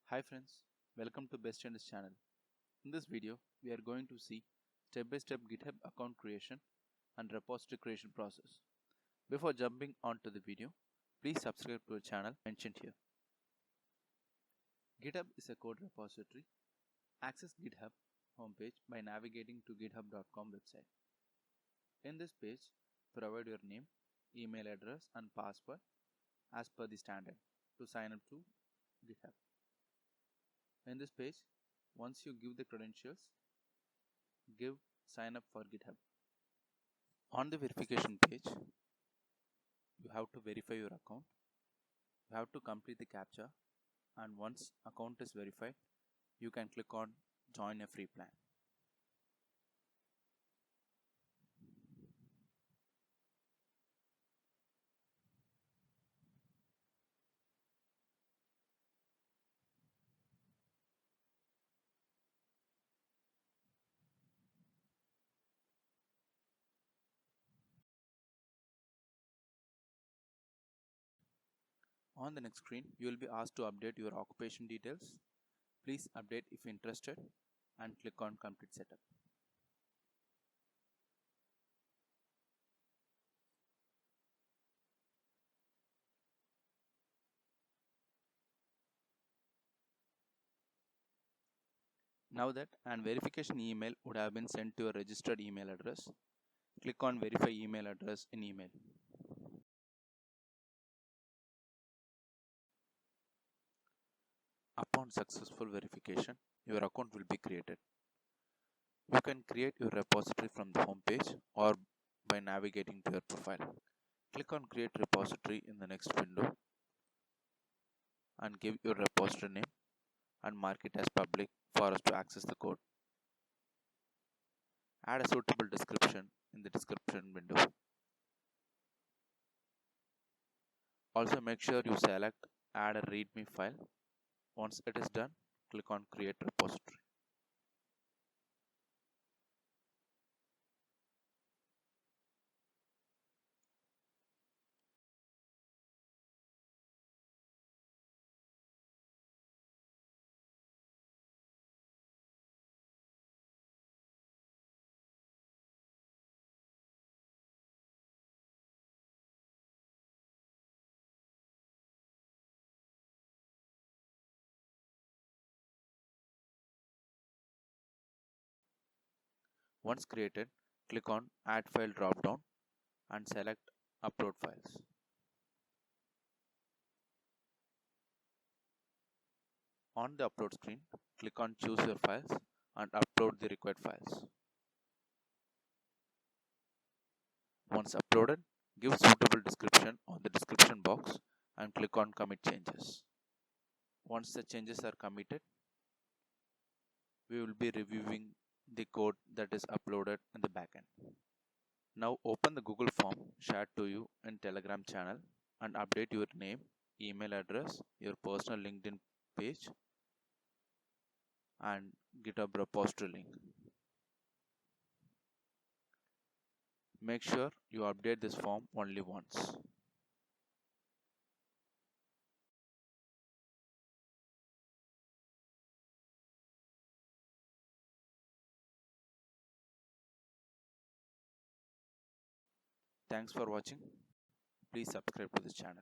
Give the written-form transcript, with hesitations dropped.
Hi friends, welcome to BestEnlist channel. In this video, we are going to see step-by-step GitHub account creation and repository creation process. Before jumping onto the video, please subscribe to our channel mentioned here. GitHub is a code repository. Access GitHub homepage by navigating to github.com website. In this page, provide your name, email address and password as per the standard to sign up to GitHub. In this page, once you give the credentials, give sign up for GitHub. On the verification page, you have to verify your account. You have to complete the CAPTCHA, and once account is verified, you can click on join a free plan. On the next screen, you will be asked to update your occupation details. Please update if interested and click on complete setup. Now that an verification email would have been sent to your registered email address, click on verify email address in email. Upon successful verification, your account will be created. You can create your repository from the home page or by navigating to your profile. Click on create repository in the next window and give your repository name and mark it as public for us to access the code. Add a suitable description in the description window. Also make sure you select add a readme file. Once it is done, click on create repository. Once created, click on add file drop-down and select upload files. On the upload screen, click on choose your files and upload the required files. Once uploaded, give suitable description on the description box and click on commit changes. Once the changes are committed, we will be reviewing the code that is uploaded in the backend. Now open the Google form shared to you in Telegram channel and update your name, email address, your personal LinkedIn page and GitHub repository link. Make sure you update this form only once. Thanks for watching. Please subscribe to this channel.